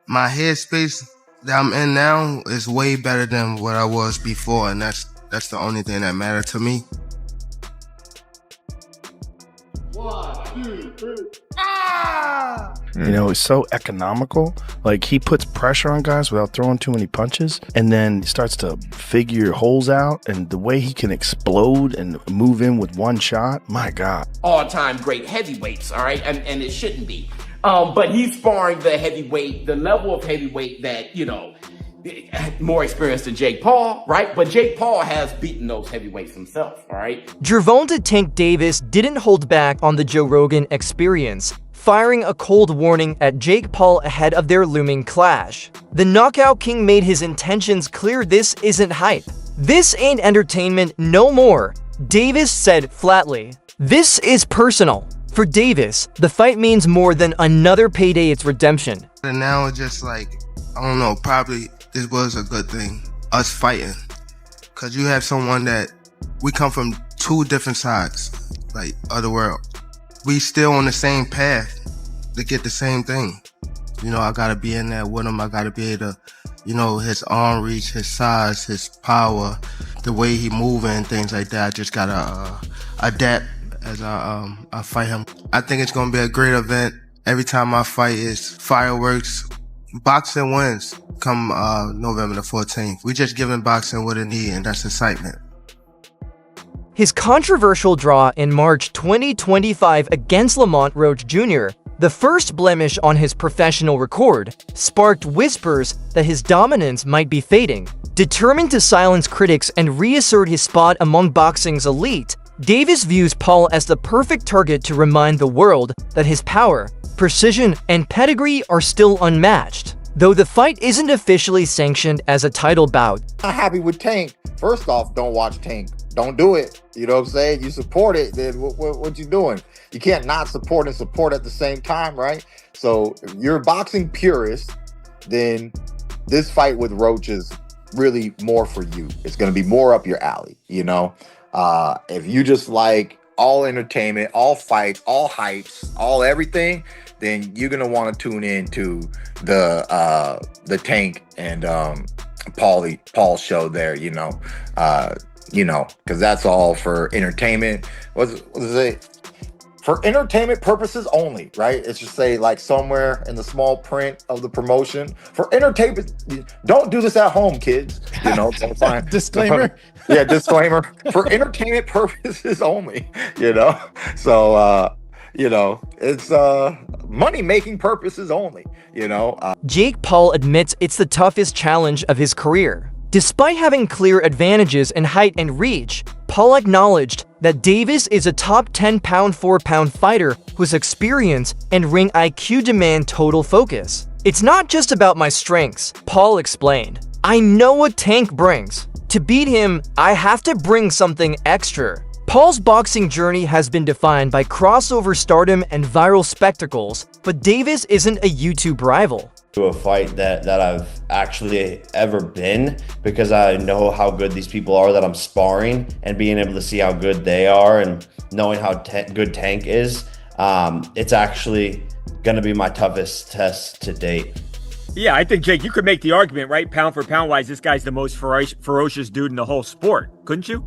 my headspace that I'm in now is way better than what I was before, and that's the only thing that mattered to me. 1, 2, 3. You know, it's so economical. Like, he puts pressure on guys without throwing too many punches, and then starts to figure holes out, and the way he can explode and move in with one shot, my God. All-time great heavyweights, all right? And it shouldn't be. But he's sparring the level of heavyweight that, more experienced than Jake Paul, right? But Jake Paul has beaten those heavyweights himself, all right? Gervonta Tank Davis didn't hold back on the Joe Rogan experience, firing a cold warning at Jake Paul ahead of their looming clash. The Knockout King made his intentions clear. This isn't hype. This ain't entertainment no more, Davis said flatly. This is personal. For Davis, the fight means more than another payday, it's redemption. And now it's just like, I don't know, probably this was a good thing, us fighting. Because you have someone that, we come from two different sides, like, of the world. We still on the same path to get the same thing. I gotta be in there with him. I gotta be able to, his arm reach, his size, his power, the way he moving and things like that. I just gotta adapt as I fight him. I think it's gonna be a great event. Every time I fight is fireworks. Boxing wins come November the 14th. We just giving boxing what it needs, and that's excitement. His controversial draw in March 2025 against Lamont Roach Jr., the first blemish on his professional record, sparked whispers that his dominance might be fading. Determined to silence critics and reassert his spot among boxing's elite, Davis views Paul as the perfect target to remind the world that his power, precision, and pedigree are still unmatched. Though the fight isn't officially sanctioned as a title bout. Not happy with Tank. First off, don't watch Tank. Don't do it. You know what I'm saying? You support it, then what you doing? You can't not support and support at the same time, right? So if you're a boxing purist, then this fight with Roach is really more for you. It's going to be more up your alley, If you just like all entertainment, all fights, all hypes, all everything, then you're going to want to tune in to the Tank and Paul show there, because that's all for entertainment. What is it? For entertainment purposes only, right? It's just say like somewhere in the small print of the promotion. For entertainment, don't do this at home, kids. Don't find Disclaimer. Yeah, disclaimer. For entertainment purposes only, So it's money-making purposes only, Jake Paul admits it's the toughest challenge of his career. Despite having clear advantages in height and reach, Paul acknowledged that Davis is a top 10-pound, 4-pound fighter whose experience and ring IQ demand total focus. It's not just about my strengths, Paul explained. I know what Tank brings. To beat him, I have to bring something extra. Paul's boxing journey has been defined by crossover stardom and viral spectacles, but Davis isn't a YouTube rival. A fight that I've actually ever been, because I know how good these people are that I'm sparring, and being able to see how good they are and knowing how good Tank is, it's actually going to be my toughest test to date. Yeah, I think, Jake, you could make the argument, right? Pound for pound wise, this guy's the most ferocious dude in the whole sport, couldn't you?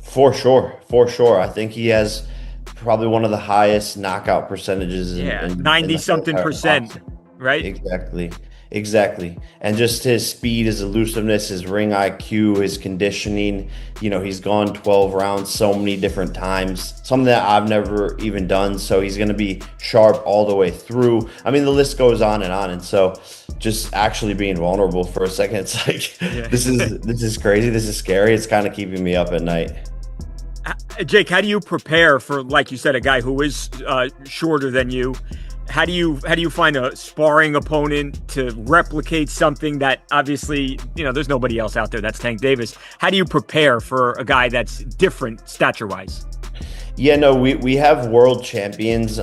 For sure. I think he has probably one of the highest knockout percentages. Yeah, 90-something%. Right? Exactly. And just his speed, his elusiveness, his ring IQ, his conditioning. He's gone 12 rounds so many different times, something that I've never even done. So he's going to be sharp all the way through. I mean, the list goes on. And so just actually being vulnerable for a second, it's like, this is crazy. This is scary. It's kind of keeping me up at night. Jake, how do you prepare for, like you said, a guy who is shorter than you? How do you find a sparring opponent to replicate something that obviously, there's nobody else out there that's Tank Davis? How do you prepare for a guy that's different stature-wise? Yeah, no, we have world champions.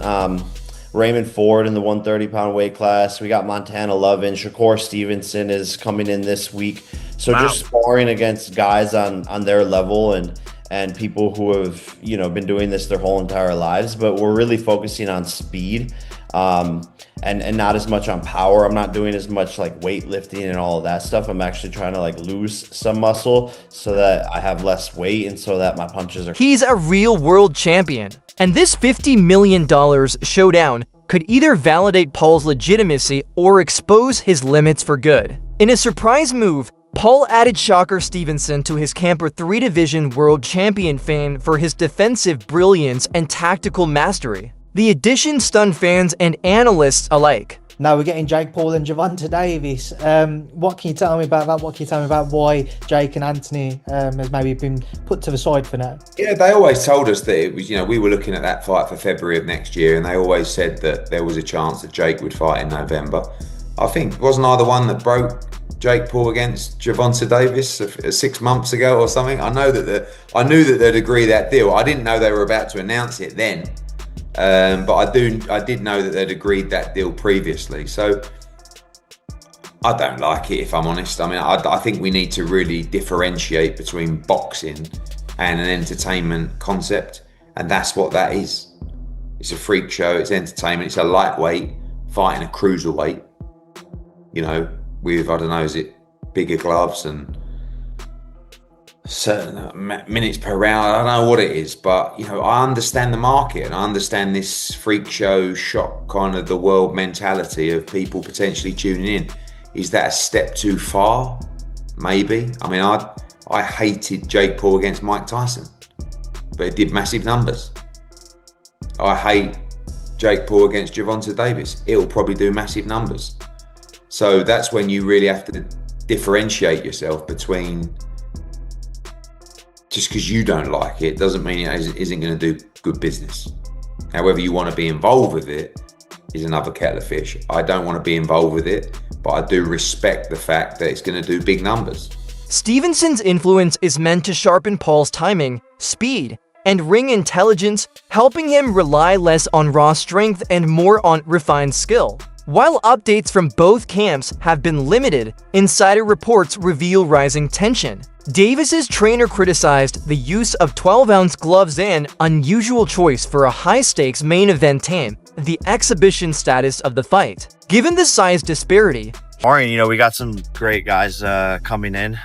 Raymond Ford in the 130-pound weight class. We got Montana Lovin. Shakur Stevenson is coming in this week. So Just sparring against guys on their level and people who have, been doing this their whole entire lives. But we're really focusing on speed. And not as much on power. I'm not doing as much like weightlifting and all of that stuff. I'm actually trying to like lose some muscle so that I have less weight and so that my punches are. He's a real world champion, and this $50 million showdown could either validate Paul's legitimacy or expose his limits for good. In a surprise move, Paul added Shocker Stevenson to his Camper 3 Division World Champion fame for his defensive brilliance and tactical mastery. The addition stunned fans and analysts alike. Now we're getting Jake Paul and Gervonta Davis. What can you tell me about that? What can you tell me about why Jake and Anthony has maybe been put to the side for now? Yeah, they always told us that it was, we were looking at that fight for February of next year, and they always said that there was a chance that Jake would fight in November. I think, wasn't I the one that broke Jake Paul against Gervonta Davis 6 months ago or something? I knew that they'd agree that deal. I didn't know they were about to announce it then. But I did know that they'd agreed that deal previously. So I don't like it, if I'm honest. I mean, I think we need to really differentiate between boxing and an entertainment concept, and that's what that is. It's a freak show. It's entertainment. It's a lightweight fighting a cruiserweight. With, I don't know, is it bigger gloves and certain minutes per round? I don't know what it is, but I understand the market, and I understand this freak show shock kind of the world mentality of people potentially tuning in. Is that a step too far? Maybe. I mean, I hated Jake Paul against Mike Tyson, but it did massive numbers. I hate Jake Paul against Gervonta Davis. It'll probably do massive numbers. So that's when you really have to differentiate yourself between, just because you don't like it doesn't mean it isn't going to do good business. However you want to be involved with it is another kettle of fish. I don't want to be involved with it, but I do respect the fact that it's going to do big numbers. Stevenson's influence is meant to sharpen Paul's timing, speed, and ring intelligence, helping him rely less on raw strength and more on refined skill. While updates from both camps have been limited, insider reports reveal rising tension. Davis's trainer criticized the use of 12-ounce gloves and unusual choice for a high-stakes main event team, the exhibition status of the fight. Given the size disparity, we got some great guys coming in.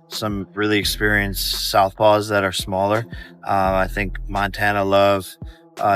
Some really experienced southpaws that are smaller. I think Montana Love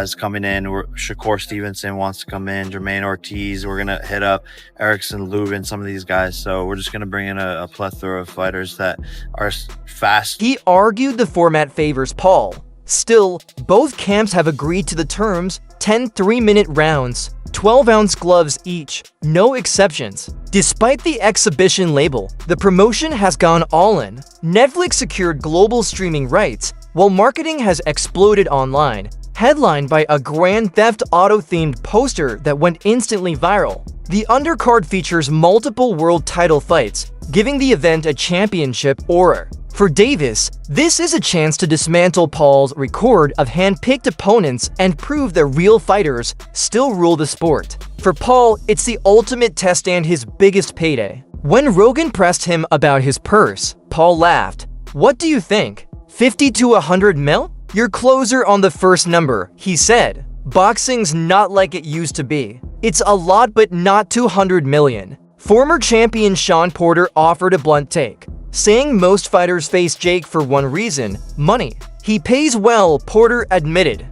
is coming in. Shakur Stevenson wants to come in. Jermaine Ortiz. We're gonna hit up Erickson Lubin, some of these guys. So we're just gonna bring in a plethora of fighters that are fast. He argued the format favors Paul. Still, both camps have agreed to the terms: 10 3-minute rounds, 12-ounce gloves each, no exceptions. Despite the exhibition label, the promotion has gone all in. Netflix secured global streaming rights, while marketing has exploded online, headlined by a Grand Theft Auto-themed poster that went instantly viral. The undercard features multiple world title fights, giving the event a championship aura. For Davis, this is a chance to dismantle Paul's record of hand-picked opponents and prove that real fighters still rule the sport. For Paul, it's the ultimate test and his biggest payday. When Rogan pressed him about his purse, Paul laughed. "What do you think? 50 to 100 mil? You're closer on the first number," he said. "Boxing's not like it used to be. It's a lot, but not 200 million. Former champion Sean Porter offered a blunt take, saying most fighters face Jake for one reason: money. He pays well, Porter admitted.